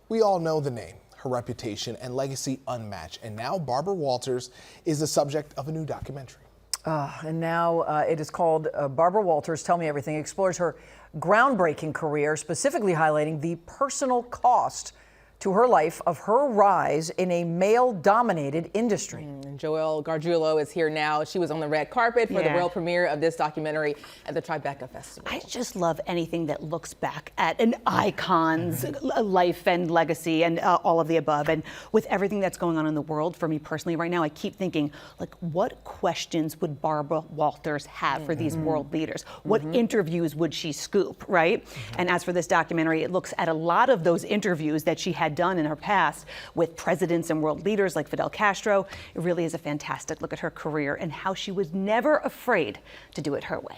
We all know the name, her reputation and legacy unmatched. And now Barbara Walters is the subject of a new documentary. And now it is called Barbara Walters, Tell Me Everything. It explores her groundbreaking career, specifically highlighting the personal cost to her life of her rise in a male-dominated industry. Joelle Garguilo is here now. She was on the red carpet for the world premiere of this documentary at the Tribeca Festival. I just love anything that looks back at an icon's life and legacy and all of the above. And with everything that's going on in the world, for me personally right now, I keep thinking, like, what questions would Barbara Walters have for these world leaders? What interviews would she scoop, right? And as for this documentary, it looks at a lot of those interviews that she had done in her past with presidents and world leaders like Fidel Castro. It really is a fantastic look at her career and how she was never afraid to do it her way.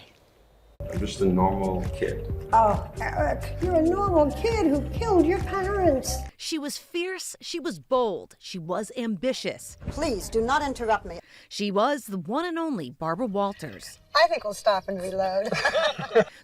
I'm just a normal kid. Oh, Eric, you're a normal kid who killed your parents. She was fierce, she was bold, she was ambitious. Please, do not interrupt me. She was the one and only Barbara Walters. I think we'll stop and reload.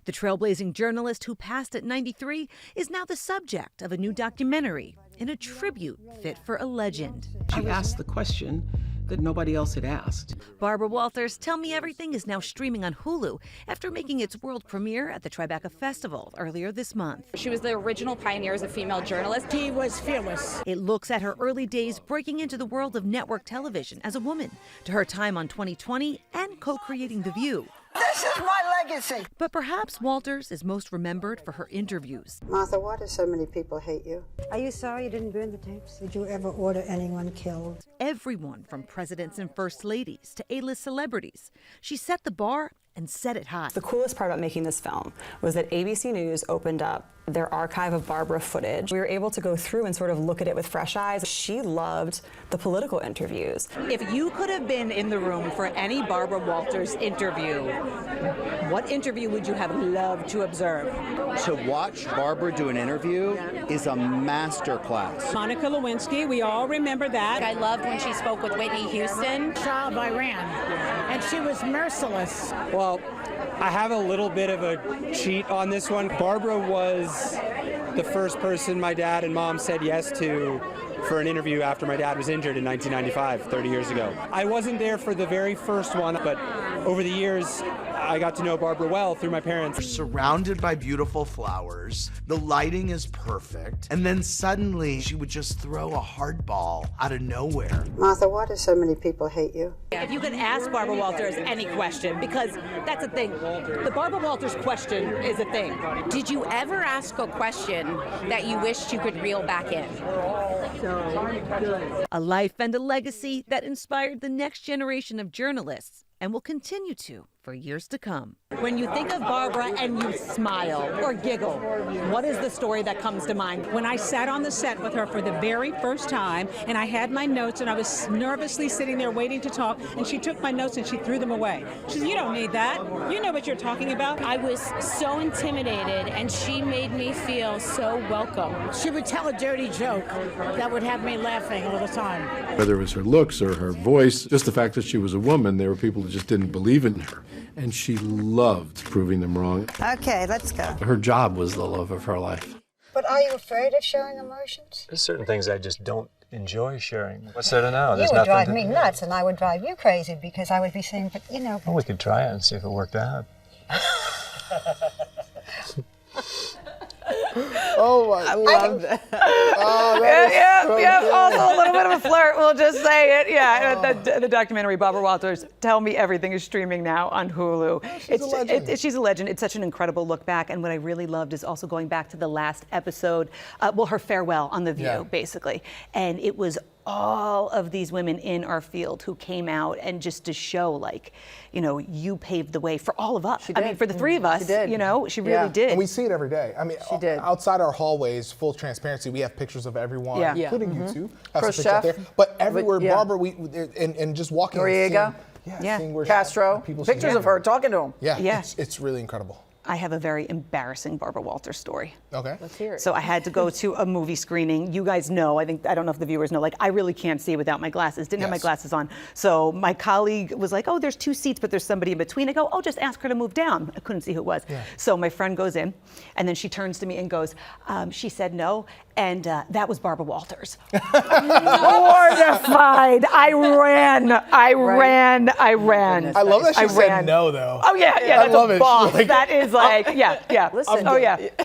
The trailblazing journalist who passed at 93 is now the subject of a new documentary in a tribute fit for a legend. She asked the question that nobody else had asked. Barbara Walters' Tell Me Everything is now streaming on Hulu after making its world premiere at the Tribeca Festival earlier this month. She was the original pioneer as a female journalist. She was fearless. It looks at her early days breaking into the world of network television as a woman, to her time on 2020 and co-creating The View. This is my legacy. But perhaps Walters is most remembered for her interviews. Martha, why do so many people hate you? Are you sorry you didn't burn the tapes? Did you ever order anyone killed? Everyone from presidents and first ladies to A-list celebrities. She set the bar and set it high. The coolest part about making this film was that ABC News opened up their archive of Barbara footage. We were able to go through and sort of look at it with fresh eyes. She loved the political interviews. If you could have been in the room for any Barbara Walters interview, what interview would you have loved to observe? To watch Barbara do an interview is a master class. Monica Lewinsky, we all remember that. I loved when she spoke with Whitney Houston. Child of Iran, and she was merciless. Well, I have a little bit of a cheat on this one. Barbara was the first person my dad and mom said yes to for an interview after my dad was injured in 1995, 30 years ago. I wasn't there for the very first one, but over the years, I got to know Barbara well through my parents. Surrounded by beautiful flowers, the lighting is perfect, and then suddenly she would just throw a hard ball out of nowhere. Martha, why do so many people hate you? If you could ask Barbara Walters any question, because that's a thing. The Barbara Walters question is a thing. Did you ever ask a question that you wished you could reel back in? A life and a legacy that inspired the next generation of journalists and will continue to for years to come. When you think of Barbara and you smile or giggle, what is the story that comes to mind? When I sat on the set with her for the very first time, and I had my notes, and I was nervously sitting there waiting to talk, and she took my notes and she threw them away. She said, "You don't need that. You know what you're talking about." I was so intimidated, and she made me feel so welcome. She would tell a dirty joke that would have me laughing all the time. Whether it was her looks or her voice, just the fact that she was a woman, there were people who just didn't believe in her. And she loved proving them wrong. Okay, let's go. Her job was the love of her life. But are you afraid of showing emotions? There's certain things I just don't enjoy sharing. What's there to know? You would drive me nuts, and I would drive you crazy because I would be saying, but you know. Well, we could try it and see if it worked out. Oh my! I love that. Oh, that also a little bit of a flirt. We'll just say it. Yeah. The documentary Barbara Walters, Tell Me Everything, is streaming now on Hulu. She's a legend. She's a legend. It's such an incredible look back. And what I really loved is also going back to the last episode. Her farewell on The View, basically, and it was all of these women in our field who came out and just to show, like, you know, you paved the way for all of us. I mean, for the three of us, She did. you know, she really did. And we see it every day. I mean, She did. outside our hallways, full transparency, we have pictures of everyone, including you two. Chris Chef. There. But everywhere, But, Barbara, and just walking Noriega. seeing where Castro. people Pictures of her talking to him. Yeah. It's really incredible. I have a very embarrassing Barbara Walters story. Okay. Let's hear it. So I had to go to a movie screening. You guys know, I don't know if the viewers know, like, I really can't see without my glasses. Didn't have my glasses on. So my colleague was like, oh, there's 2 seats, but there's somebody in between. I go, oh, just ask her to move down. I couldn't see who it was. So my friend goes in, and then she turns to me and goes, she said no. And that was Barbara Walters. Mortified. I ran. I love that she said no, though. Oh, yeah, I that's love a it. boss. Like, that is like, yeah. Listen, oh, yeah.